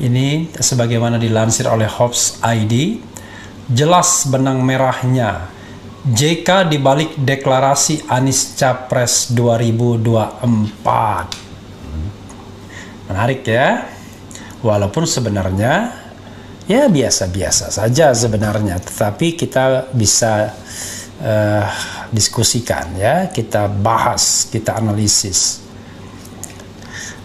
Ini sebagaimana dilansir oleh Hops ID, jelas benang merahnya JK dibalik deklarasi Anies Capres 2024. Menarik ya, walaupun sebenarnya ya biasa-biasa saja sebenarnya, tetapi kita bisa diskusikan ya, kita bahas, kita analisis.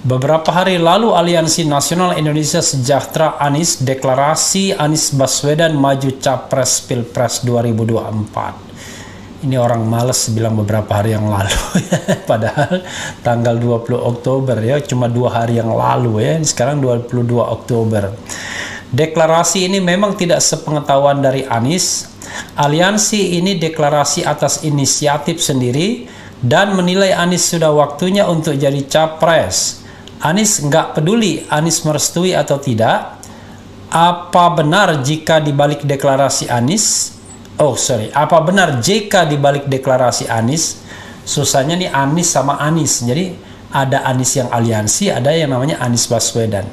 Beberapa hari lalu Aliansi Nasional Indonesia Sejahtera Anies deklarasi Anies Baswedan maju Capres Pilpres 2024. Ini orang males bilang beberapa hari yang lalu ya. Padahal tanggal 20 Oktober ya, cuma 2 hari yang lalu ya, sekarang 22 Oktober. Deklarasi ini memang tidak sepengetahuan dari Anies. Aliansi ini deklarasi atas inisiatif sendiri dan menilai Anies sudah waktunya untuk jadi Capres. Anies nggak peduli Anies merestui atau tidak. Apa benar jika dibalik deklarasi Anies? Apa benar JK dibalik deklarasi Anies? Susahnya nih Anies sama Anies. Jadi ada Anies yang aliansi, ada yang namanya Anies Baswedan.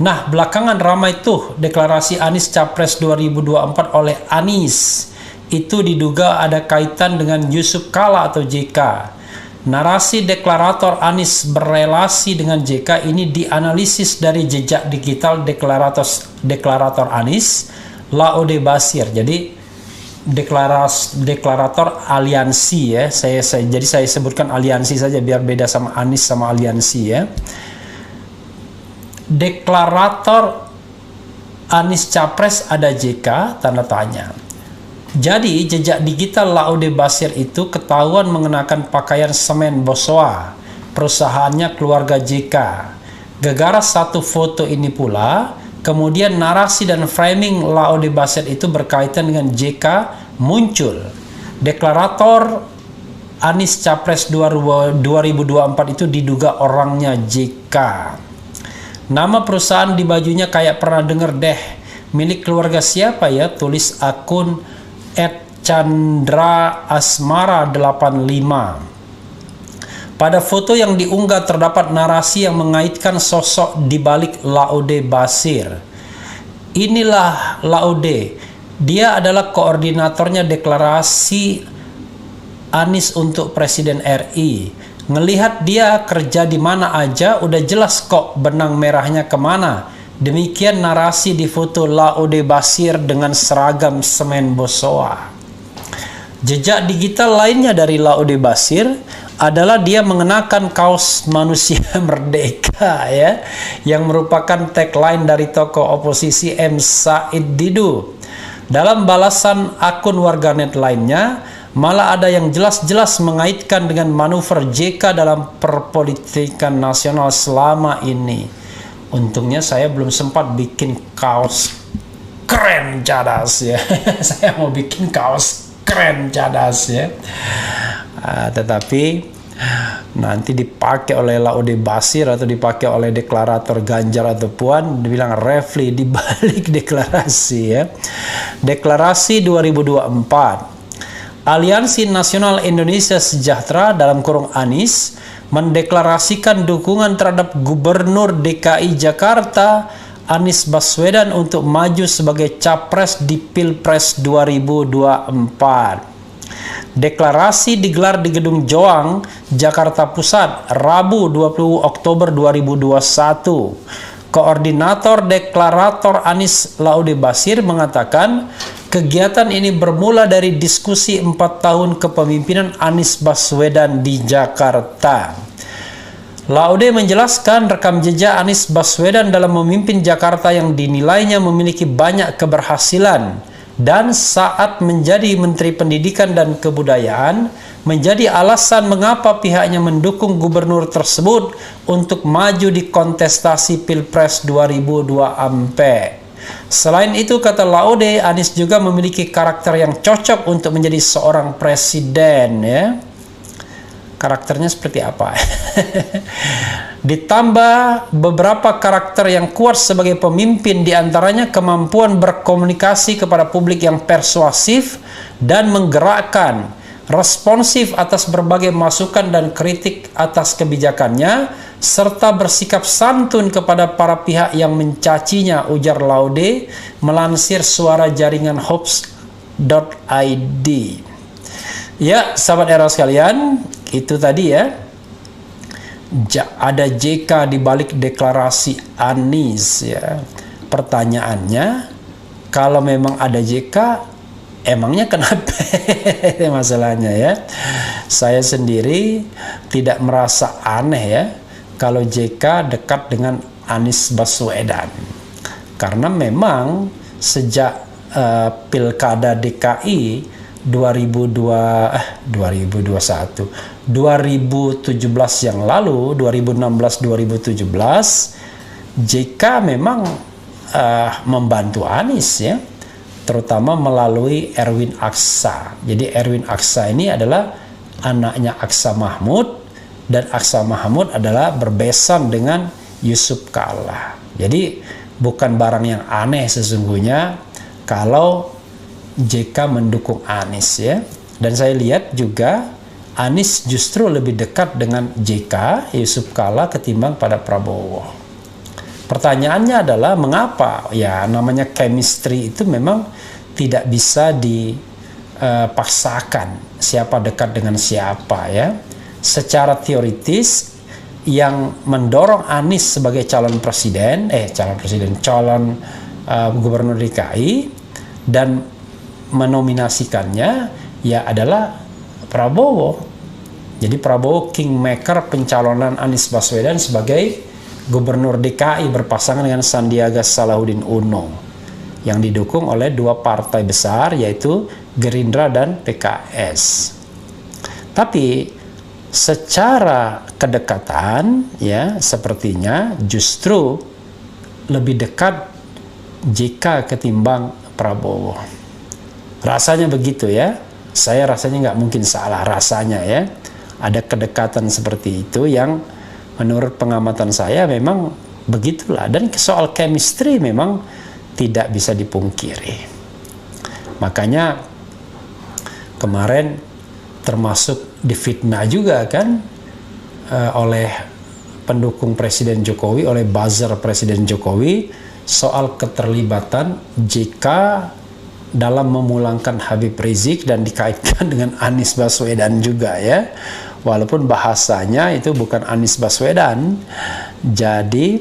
Nah, belakangan ramai tuh deklarasi Anies Capres 2024 oleh Anies. Itu diduga ada kaitan dengan Yusuf Kala atau JK. Narasi deklarator Anies berelasi dengan JK ini dianalisis dari jejak digital deklarator Anies, Laode Basir. Jadi deklarator aliansi ya. Jadi saya sebutkan aliansi saja biar beda sama Anies sama aliansi ya. Deklarator Anies Capres ada JK tanda tanya. Jadi jejak digital Laode Basir itu ketahuan mengenakan pakaian semen Bosowa, perusahaannya keluarga JK. Gegara satu foto ini pula, kemudian narasi dan framing Laode Basir itu berkaitan dengan JK muncul. Deklarator Anies Capres 2024 itu diduga orangnya JK. Nama perusahaan di bajunya kayak pernah denger deh. Milik keluarga siapa ya? Tulis akun @chandraasmara85. Pada foto yang diunggah terdapat narasi yang mengaitkan sosok di balik Laode Basir. Inilah Laode. Dia adalah koordinatornya deklarasi Anies untuk Presiden RI. Ngelihat dia kerja di mana aja udah jelas kok benang merahnya kemana. Demikian narasi di foto Laode Basir dengan seragam semen Bosowa. Jejak digital lainnya dari Laode Basir adalah dia mengenakan kaos Manusia Merdeka ya, yang merupakan tagline dari tokoh oposisi M. Said Didu. Dalam balasan akun warganet lainnya, malah ada yang jelas-jelas mengaitkan dengan manuver JK dalam perpolitikan nasional selama ini. Untungnya saya belum sempat bikin kaos keren cadas ya. Saya mau bikin kaos keren cadas ya. Tetapi nanti dipakai oleh Laode Basir atau dipakai oleh deklarator Ganjar atau Puan, dibilang Refli dibalik deklarasi ya. Deklarasi 2024. Aliansi Nasional Indonesia Sejahtera dalam kurung Anies mendeklarasikan dukungan terhadap Gubernur DKI Jakarta Anies Baswedan untuk maju sebagai Capres di Pilpres 2024. Deklarasi digelar di Gedung Joang, Jakarta Pusat, Rabu 20 Oktober 2021. Koordinator deklarator Anies Laode Basir mengatakan kegiatan ini bermula dari diskusi 4 tahun kepemimpinan Anies Baswedan di Jakarta. Laode menjelaskan rekam jejak Anies Baswedan dalam memimpin Jakarta yang dinilainya memiliki banyak keberhasilan dan saat menjadi Menteri Pendidikan dan Kebudayaan menjadi alasan mengapa pihaknya mendukung gubernur tersebut untuk maju di kontestasi Pilpres 2024. Selain itu, kata Laode, Anies juga memiliki karakter yang cocok untuk menjadi seorang presiden ya. Karakternya seperti apa? Ditambah beberapa karakter yang kuat sebagai pemimpin, diantaranya kemampuan berkomunikasi kepada publik yang persuasif dan menggerakkan, responsif atas berbagai masukan dan kritik atas kebijakannya, serta bersikap santun kepada para pihak yang mencacinya, ujar Laude melansir suara jaringan Hoax.id. Ya, sahabat era sekalian, itu tadi ya. Ada JK di balik deklarasi Anies ya. Pertanyaannya, kalau memang ada JK, emangnya kenapa? Masalahnya ya. Saya sendiri tidak merasa aneh ya kalau JK dekat dengan Anies Baswedan. Karena memang sejak Pilkada DKI 2017 yang lalu, 2016-2017, JK memang membantu Anies ya, terutama melalui Erwin Aksa. Jadi Erwin Aksa ini adalah anaknya Aksa Mahmud, dan Aksa Mahmud adalah berbesan dengan Yusuf Kalla. Jadi bukan barang yang aneh sesungguhnya kalau JK mendukung Anies ya. Dan saya lihat juga Anies justru lebih dekat dengan JK, Yusuf Kalla, ketimbang pada Prabowo. Pertanyaannya adalah mengapa? Ya, namanya chemistry itu memang tidak bisa dipaksakan siapa dekat dengan siapa ya. Secara teoritis yang mendorong Anies sebagai calon gubernur DKI dan menominasikannya ya adalah Prabowo. Jadi Prabowo kingmaker pencalonan Anies Baswedan sebagai gubernur DKI berpasangan dengan Sandiaga Salahuddin Uno yang didukung oleh dua partai besar yaitu Gerindra dan PKS. Tapi secara kedekatan ya sepertinya justru lebih dekat JK ketimbang Prabowo. Rasanya begitu ya. Saya rasanya nggak mungkin salah rasanya ya. Ada kedekatan seperti itu yang menurut pengamatan saya memang begitulah. Dan soal chemistry memang tidak bisa dipungkiri. Makanya kemarin termasuk difitnah juga kan oleh pendukung Presiden Jokowi, oleh buzzer Presiden Jokowi soal keterlibatan JK dalam memulangkan Habib Rizik dan dikaitkan dengan Anies Baswedan juga ya. Walaupun bahasanya itu bukan Anies Baswedan. Jadi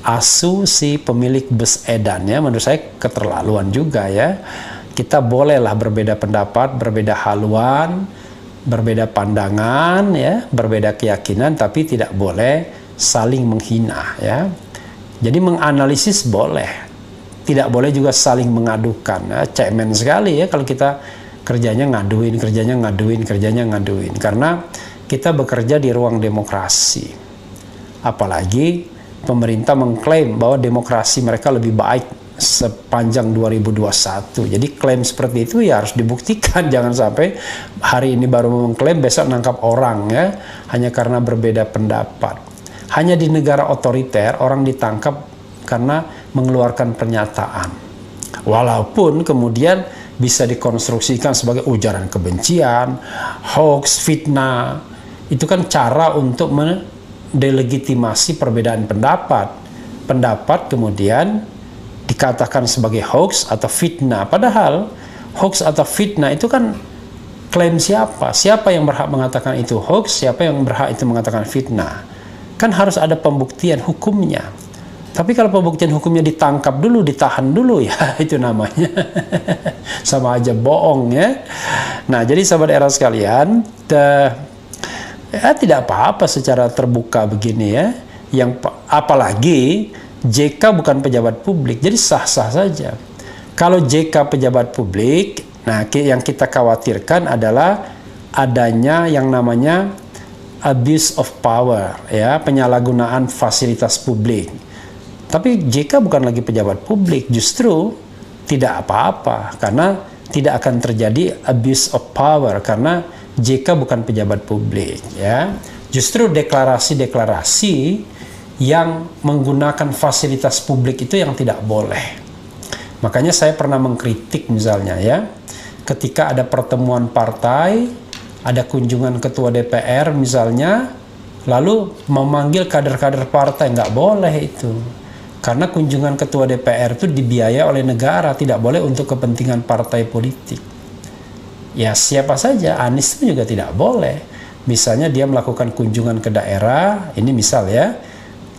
asu si pemilik bus edan ya, menurut saya keterlaluan juga ya. Kita bolehlah berbeda pendapat, berbeda haluan, berbeda pandangan ya, berbeda keyakinan, tapi tidak boleh saling menghina ya. Jadi menganalisis boleh, tidak boleh juga saling mengadukan ya. Cemen sekali ya kalau kita kerjanya ngaduin, karena kita bekerja di ruang demokrasi. Apalagi pemerintah mengklaim bahwa demokrasi mereka lebih baik sepanjang 2021. Jadi klaim seperti itu ya harus dibuktikan. Jangan sampai hari ini baru mengklaim, besok nangkap orang ya, hanya karena berbeda pendapat. Hanya di negara otoriter orang ditangkap karena mengeluarkan pernyataan. Walaupun kemudian bisa dikonstruksikan sebagai ujaran kebencian, hoax, fitnah. Itu kan cara untuk mendelegitimasi perbedaan pendapat. Pendapat kemudian dikatakan sebagai hoax atau fitnah. Padahal hoax atau fitnah itu kan klaim siapa? Siapa yang berhak mengatakan itu hoax? Siapa yang berhak itu mengatakan fitnah? Kan harus ada pembuktian hukumnya. Tapi kalau pembuktian hukumnya ditangkap dulu, ditahan dulu ya, itu namanya sama aja bohong ya. Nah, jadi sahabat era sekalian, ya tidak apa-apa secara terbuka begini ya. Yang apalagi JK bukan pejabat publik, jadi sah-sah saja. Kalau JK pejabat publik, nah yang kita khawatirkan adalah adanya yang namanya abuse of power, ya, penyalahgunaan fasilitas publik. Tapi JK bukan lagi pejabat publik, justru tidak apa-apa karena tidak akan terjadi abuse of power karena JK bukan pejabat publik, ya. Justru deklarasi-deklarasi yang menggunakan fasilitas publik itu yang tidak boleh. Makanya saya pernah mengkritik misalnya ya, ketika ada pertemuan partai, ada kunjungan ketua DPR misalnya, Lalu memanggil kader-kader partai, nggak boleh itu. Karena kunjungan ketua DPR itu dibiayai oleh negara, tidak boleh untuk kepentingan partai politik. Ya siapa saja, Anies pun juga tidak boleh. Misalnya dia melakukan kunjungan ke daerah, ini misal ya,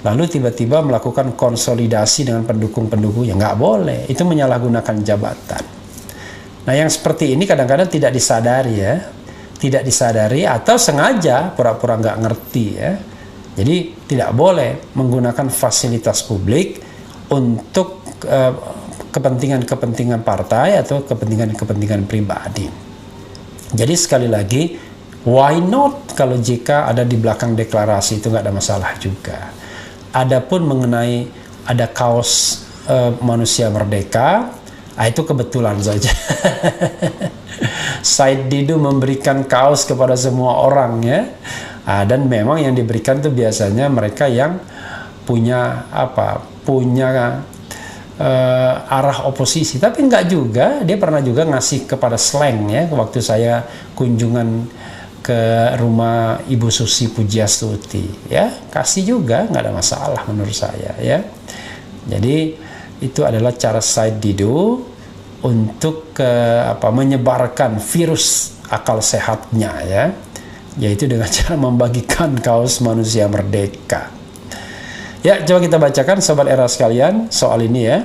lalu tiba-tiba melakukan konsolidasi dengan pendukung-pendukung, ya nggak boleh. Itu menyalahgunakan jabatan. Nah yang seperti ini kadang-kadang tidak disadari ya. Tidak disadari atau sengaja pura-pura nggak ngerti ya. Jadi tidak boleh menggunakan fasilitas publik untuk kepentingan-kepentingan partai atau kepentingan-kepentingan pribadi. Jadi sekali lagi, why not kalau JK ada di belakang deklarasi itu nggak ada masalah juga. Adapun mengenai ada kaos manusia merdeka, itu kebetulan saja. Said Didu memberikan kaos kepada semua orang ya. Dan memang yang diberikan itu biasanya mereka yang punya arah oposisi. Tapi enggak juga, dia pernah juga ngasih kepada Slang ya, waktu saya kunjungan ke rumah Ibu Susi Pujiastuti ya, kasih juga, nggak ada masalah menurut saya ya. Jadi itu adalah cara Said Didu untuk menyebarkan virus akal sehatnya ya, yaitu dengan cara membagikan kaos manusia merdeka. Ya, coba kita bacakan Sobat Era sekalian soal ini ya.